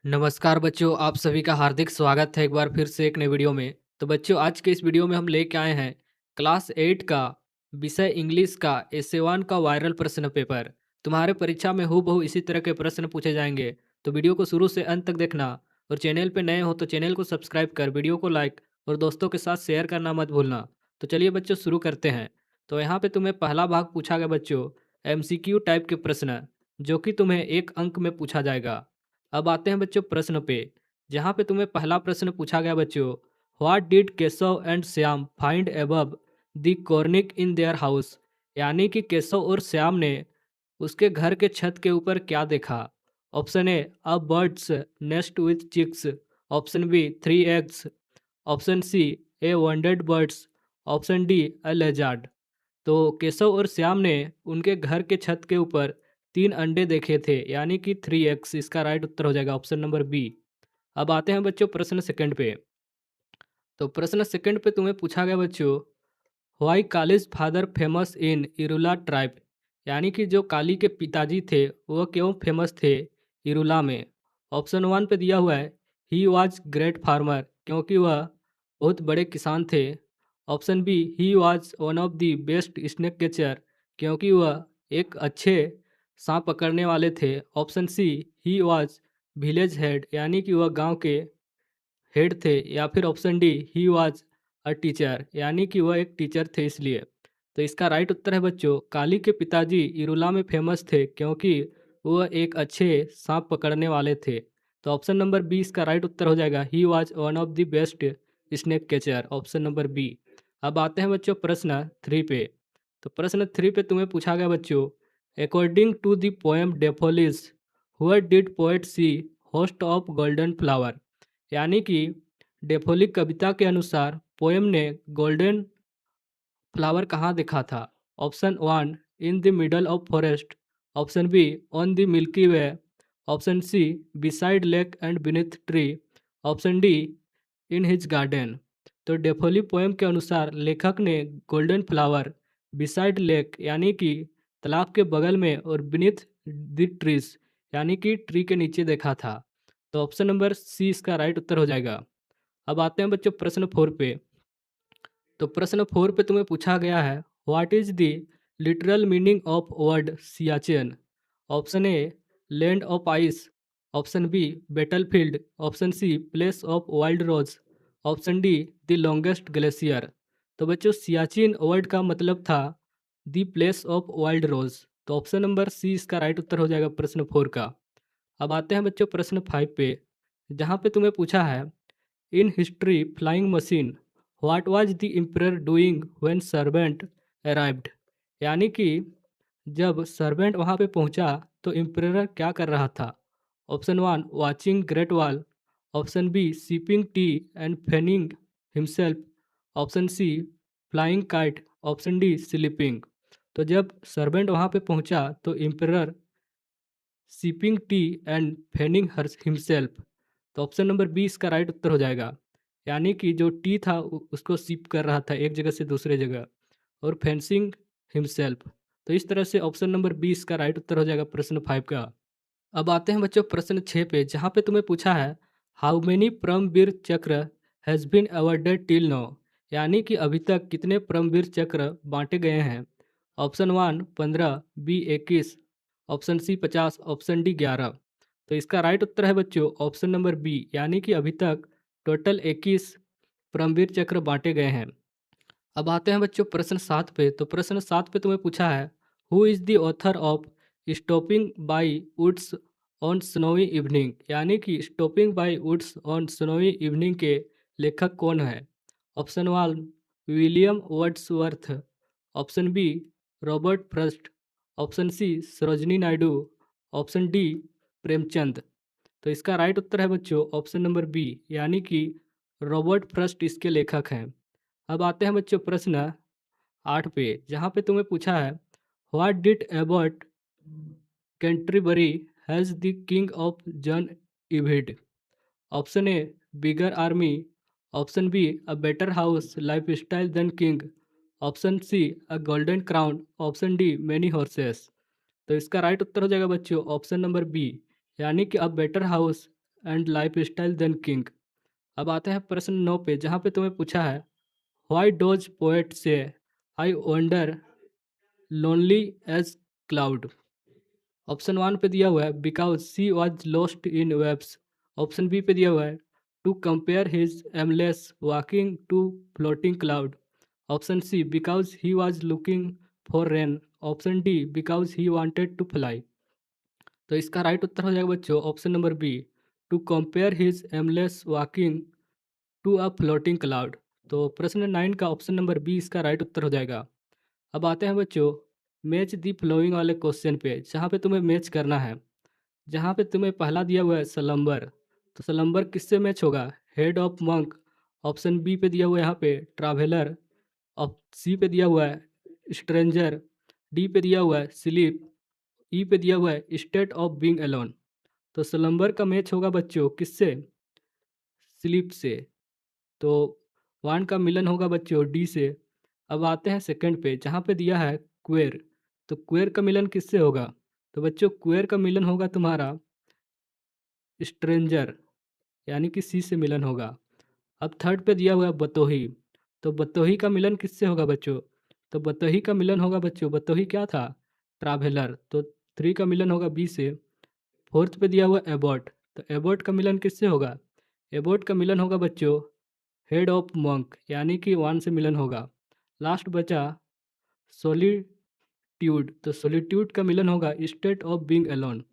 नमस्कार बच्चों, आप सभी का हार्दिक स्वागत है एक बार फिर से एक नए वीडियो में। तो बच्चों, आज के इस वीडियो में हम लेके आए हैं क्लास 8 का विषय इंग्लिश का एसे 1 का वायरल प्रश्न पेपर। तुम्हारे परीक्षा में हूबहू इसी तरह के प्रश्न पूछे जाएंगे, तो वीडियो को शुरू से अंत तक देखना। और चैनल पे नए हो तो चैनल को सब्सक्राइब कर वीडियो को लाइक और दोस्तों के साथ शेयर करना मत भूलना। तो चलिए बच्चों, शुरू करते हैं। तो यहाँ पे तुम्हें पहला भाग पूछा गया बच्चों, MCQ टाइप के प्रश्न, जो कि तुम्हें 1 अंक में पूछा जाएगा। अब आते हैं बच्चों प्रश्न पे, जहाँ पे तुम्हें पहला प्रश्न पूछा गया बच्चों, what did Keshav and Shyam find above the cornice in their house. यानी कि केशव और श्याम ने उसके घर के छत के ऊपर क्या देखा। Option A, a birds nest with chicks. Option B, 3 eggs। Option C, a wounded birds. Option D, a lizard. तो केशव और श्याम ने उनके घर के छत के ऊपर 3 अंडे देखे थे, यानी कि 3 eggs। इसका राइट उत्तर हो जाएगा ऑप्शन नंबर बी। अब आते हैं बच्चों प्रश्न सेकंड पे। तो प्रश्न सेकंड पे तुम्हें पूछा गया बच्चों, why kalij father famous in Irula tribe. यानी कि जो काली के पिताजी थे वह क्यों फेमस थे इरुला में। ऑप्शन 1 पे दिया हुआ है, ही वॉज ग्रेट फार्मर, क्योंकि वह बहुत बड़े किसान थे। Option B, he was one of the best snake catcher, क्योंकि वह एक अच्छे सांप पकड़ने वाले थे। Option C, he was village head, यानी कि वह गांव के हेड थे। या फिर option D, he was a teacher, यानी कि वह एक टीचर थे इसलिए। तो इसका राइट उत्तर है बच्चों, काली के पिताजी इरुला में फेमस थे क्योंकि वह एक अच्छे सांप पकड़ने वाले थे। तो ऑप्शन नंबर बी इसका राइट उत्तर हो जाएगा, he was one of the best snake catcher, option number B. अब आते हैं बच्चों प्रश्न 3 पे। तो प्रश्न 3 पे तुम्हें पूछा गया बच्चों, according to the poem daffodils, what did poet see host of golden flower. यानी कि डेफोलिक कविता के अनुसार पोएम ने गोल्डन फ्लावर कहाँ देखा था। Option 1, in the middle of forest. Option B, on the milky way. Option C, beside lake and beneath tree. Option D, in his garden. तो daffodil poem के अनुसार लेखक ने गोल्डन फ्लावर बिसाइड लेक, यानी कि तालाब के बगल में, और बीनीथ द ट्रीज, यानी कि ट्री के नीचे देखा था। तो ऑप्शन नंबर सी इसका राइट उत्तर हो जाएगा। अब आते हैं बच्चों प्रश्न 4 पे। तो प्रश्न 4 पे तुम्हें पूछा गया है, what is the literal meaning of word Siachen. Option A, land of ice. Option B, battlefield. Option C, place of wild rose. Option D, the longest glacier. तो बच्चों सियाचिन वर्ड का मतलब था the place of wild rose. तो option number C इसका right उत्तर हो जाएगा प्रश्न 4 का। अब आते हैं बच्चों प्रश्न 5 पे, जहाँ पे तुम्हें पूछा है, in history flying machine, what was the emperor doing when servant arrived. यानी कि जब सर्वेंट वहाँ पे पहुँचा तो एम्परर क्या कर रहा था। Option 1, watching great wall. Option B, sipping tea and fanning himself. Option C, flying kite. Option D, sleeping. तो जब सर्वेंट वहाँ पे पहुँचा तो emperor sipping tea and fanning himself. तो ऑप्शन नंबर बी इसका राइट उत्तर हो जाएगा। यानी कि जो टी था उसको सिप कर रहा था एक जगह से दूसरे जगह, और फेंसिंग हिमसेल्फ। तो इस तरह से ऑप्शन नंबर बी इसका राइट उत्तर हो जाएगा प्रश्न 5 का। अब आते हैं बच्चों प्रश्न 6 पे, जहाँ पे तुम्हें पूछा है, how many Paramvir Chakra has been awarded till now. यानी कि अभी तक कितने परमवीर चक्र बांटे गए हैं। Option 1, 15। B, 21। Option C, 50। Option D, 11। तो इसका राइट उत्तर है बच्चों ऑप्शन नंबर बी, यानी कि अभी तक टोटल 21 परमवीर चक्र बांटे गए हैं। अब आते हैं बच्चों प्रश्न 7 पे। तो प्रश्न 7 पे तुम्हें पूछा है, who is the author of stopping by woods on snowy evening. यानी कि stopping by woods on snowy evening के लेखक कौन है। Option 1, William Wordsworth. Option B, Robert Frost. Option C, Sarojini Naidu. Option D, Premchand. तो इसका राइट उत्तर है बच्चों ऑप्शन नंबर बी, यानी कि रॉबर्ट फ्रस्ट इसके लेखक हैं। अब आते हैं बच्चों प्रश्न 8 पे, जहाँ पे तुम्हें पूछा है, what did abbot Canterbury has the king of John envied. Option A, bigger army. Option B, a better house lifestyle than king. Option C, a golden crown. Option D, many horses. तो इसका right उत्तर हो जाएगा बच्चों option number B, यानी कि a better house and lifestyle than king. अब आते हैं प्रश्न 9 पे, जहाँ पे तुम्हें पूछा है why does poet say I wander lonely as cloud. Option 1 पे दिया हुआ है because she was lost in waves. Option B पे दिया हुआ है to compare his aimless walking to floating cloud. Option C because he was looking for rain. Option D because he wanted to fly. तो इसका right उत्तर हो जाएगा बच्चों option number B, to compare his aimless walking to a floating cloud. तो प्रश्न 9 का option number B इसका राइट उत्तर हो जाएगा। अब आते हैं बच्चों मैच दी फ्लोइंग वाले क्वेश्चन पे, जहाँ पे तुम्हें मैच करना है। जहाँ पे तुम्हें पहला दिया हुआ है सलम्बर, तो सलम्बर किससे मैच होगा? Head of monk. Option B पे दिया हुआ है यहाँ पे ट्रैवलर। ऑप सी पे दिया हुआ है स्ट्रेंजर। डी पे दिया हुआ है स्लीप। ई पे दिया हुआ है स्टेट ऑफ बीइंग अलोन। तो सलम्बर का मैच होगा बच्चों किससे? स्लीप से। तो वन का मिलन होगा बच्चों डी से। अब आते हैं सेकंड पे, जहाँ पे दिया है क्वेर। तो क्वेर का मिलन किससे होगा? तो बच्चों क्वेर का मिलन होगा तुम्हारा स्ट्रेंजर, यानी कि सी से मिलन होगा। अब थर्ड पे दिया हुआ है बतोही। तो बतोही का मिलन किससे होगा बच्चों? तो बतोही का मिलन होगा बच्चों, बतोही क्या था? ट्रैवलर। तो थ्री का मिलन होगा बी से। फोर्थ पे दिया हुआ एबॉट। तो एबॉट का मिलन किससे होगा? एबॉट का मिलन होगा बच्चों हेड ऑफ मंक, यानी कि वन से मिलन होगा। लास्ट बचा सॉलिट्यूड। तो सॉलिट्यूड का मिलन होगा स्टेट ऑफ बीइंग अलोन।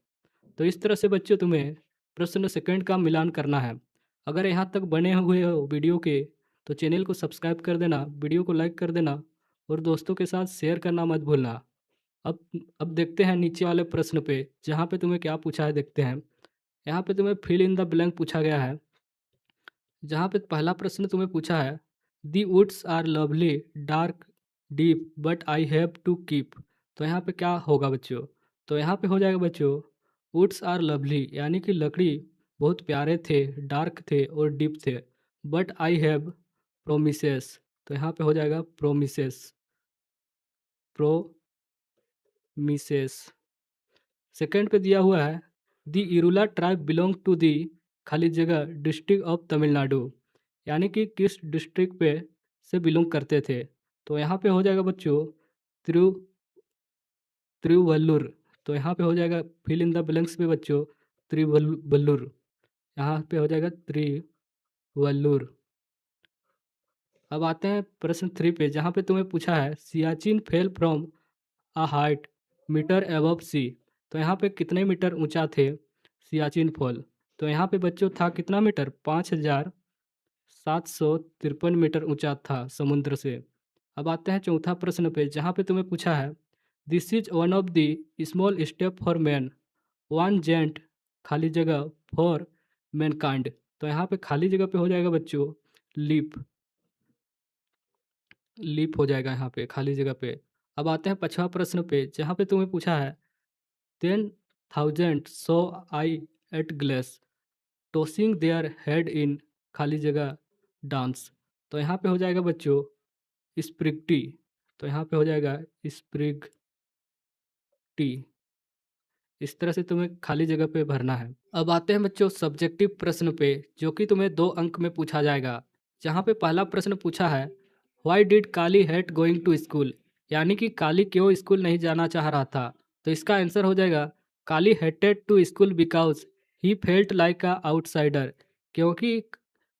तो इस तरह से बच्चों तुम्हें प्रश्न सेकंड का मिलान करना है। अगर यहाँ तक बने हुए हो वीडियो के तो चैनल को सब्सक्राइब कर देना, वीडियो को लाइक कर देना और दोस्तों के साथ शेयर करना मत भूलना। अब अब देखते हैं नीचे वाले प्रश्न पे, जहाँ पे तुम्हें क्या पूछा है देखते हैं। यहाँ पे तुम्हें फिल इन द ब्लैंक पूछा गया है, जहाँ पे पहला प्रश्न तुम्हें पूछा है the woods are lovely dark deep but I have to keep. तो यहाँ पे क्या होगा बच्चों? तो यहाँ पे हो जाएगा बच्चों वुड्स आर लवली, यानी कि लकड़ी बहुत प्यारे थे, डार्क थे और डीप थे। But I have promises. तो यहाँ पे हो जाएगा प्रोमिसेस, प्रोमिसेस। सेकंड पे दिया हुआ है the Irula tribe belong to the खाली जगह डिस्ट्रिक्ट ऑफ तमिलनाडु, यानी कि किस डिस्ट्रिक्ट पे से बिलोंग करते थे। तो यहाँ पे हो जाएगा बच्चों तिरु तिरुवल्लुर। तो यहाँ पे हो जाएगा फिल इन द ब्लैंक्स पे बच्चों तिरुवल्लुर। यहाँ पे हो जाएगा तिरुवल्लुर। अब आते हैं प्रश्न 3 पे, जहाँ पे तुम्हें पूछा है Siachen fell from a height metre above sea. तो यहाँ पे कितने मीटर ऊंचा थे सियाचिन फॉल? तो यहाँ पे बच्चों था कितना मीटर? 5753 मीटर ऊंचा था समुद्र से। अब आते हैं चौथा प्रश्न पे, जहाँ पे तुम्हें पूछा है this is one of the small step for man one giant खाली जगह फॉर मैनकाइंड। तो यहाँ पे खाली जगह पे हो जाएगा बच्चों लीप। लीप हो जाएगा यहाँ पे खाली जगह पे। अब आते हैं पांचवा प्रश्न पे, जहाँ पे तुम्हें पूछा है 10,000 saw I at glance tossing their head in खाली जगह डांस। तो यहाँ पे हो जाएगा बच्चों स्प्रिगटी। तो यहाँ पे हो जाएगा स्प्रिगटी। इस तरह से तुम्हें खाली जगह पे भरना है। अब आते हैं बच्चों सब्जेक्टिव प्रश्न पे, जो कि तुम्हें 2 अंक में पूछा जाएगा। जहाँ पे पहला प्रश्न पूछा है why did Kali hate going to school, यानी कि काली क्यों स्कूल नहीं जाना चाह रहा था। तो इसका आंसर हो जाएगा Kali hated to school because he felt like a outsider. क्योंकि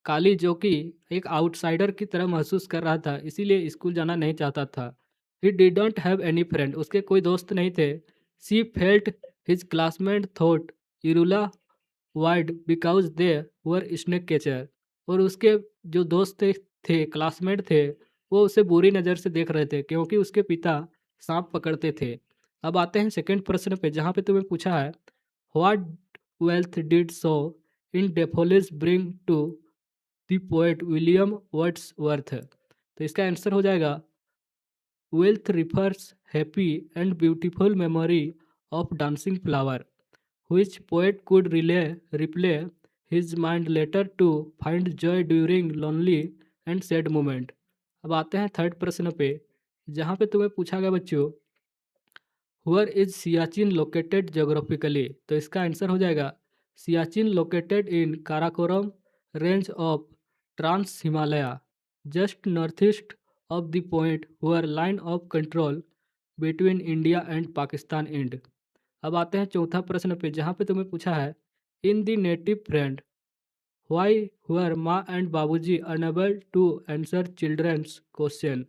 काली जो कि एक आउटसाइडर की तरह महसूस कर रहा था, इसीलिए स्कूल जाना नहीं चाहता था। He didn't have any friend, उसके कोई दोस्त नहीं थे। सी felt his classmate thought Irula wide because they were snake catcher. और उसके जो दोस्त थे क्लासमेट थे, वो उसे बुरी नज़र से देख रहे थे क्योंकि उसके पिता सांप पकड़ते थे। अब आते हैं सेकंड प्रश्न पे, जहाँ पे तुम्हें पूछा है what wealth did so in daffodils bring to the poet William Wordsworth. तो इसका आंसर हो जाएगा wealth refers happy and beautiful memory of dancing flower which poet could replay his mind later to find joy during lonely and sad moment। अब आते हैं third प्रश्न पे, जहाँ पे तुम्हें पूछा गया बच्चों where is Siachen located geographically. तो इसका आंसर हो जाएगा Siachen located in Karakoram range of Trans-Himalaya, just northeast of the point where line of control between India and Pakistan end। अब आते हैं चौथा प्रश्न पे, जहाँ पे तुम्हें पूछा है in the native friend why were Maa and Babuji unable to answer children's question.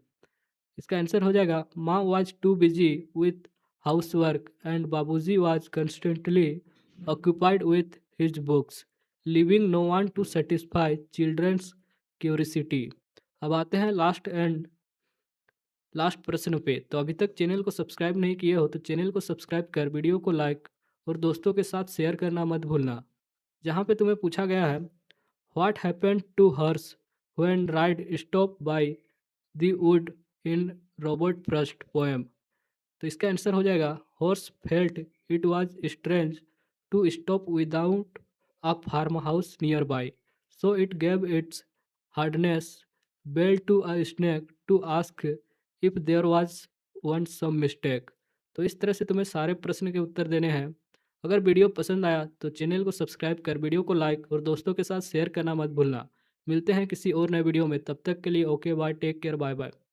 इसका आंसर हो जाएगा Maa was too busy with house work and Babuji was constantly occupied with his books, leaving no one to satisfy children's curiosity. अब आते हैं last प्रश्न पे। तो अभी तक चैनल को सब्सक्राइब नहीं किए हो तो चैनल को सब्सक्राइब कर वीडियो को लाइक और दोस्तों के साथ शेयर करना मत भूलना। जहाँ पे तुम्हें पूछा गया है what happened to horse when ride stop by the wood in Robert Frost poem. तो इसका आंसर हो जाएगा horse felt it was strange to stop without a farmhouse nearby, so it gave its harness bell to a shake to ask if there was one some mistake. तो इस तरह से तुम्हें सारे प्रश्न के उत्तर देने हैं। अगर वीडियो पसंद आया तो चैनल को सब्सक्राइब कर वीडियो को लाइक और दोस्तों के साथ शेयर करना मत भूलना। मिलते हैं किसी और नए वीडियो में, तब तक के लिए okay bye, take care, bye bye.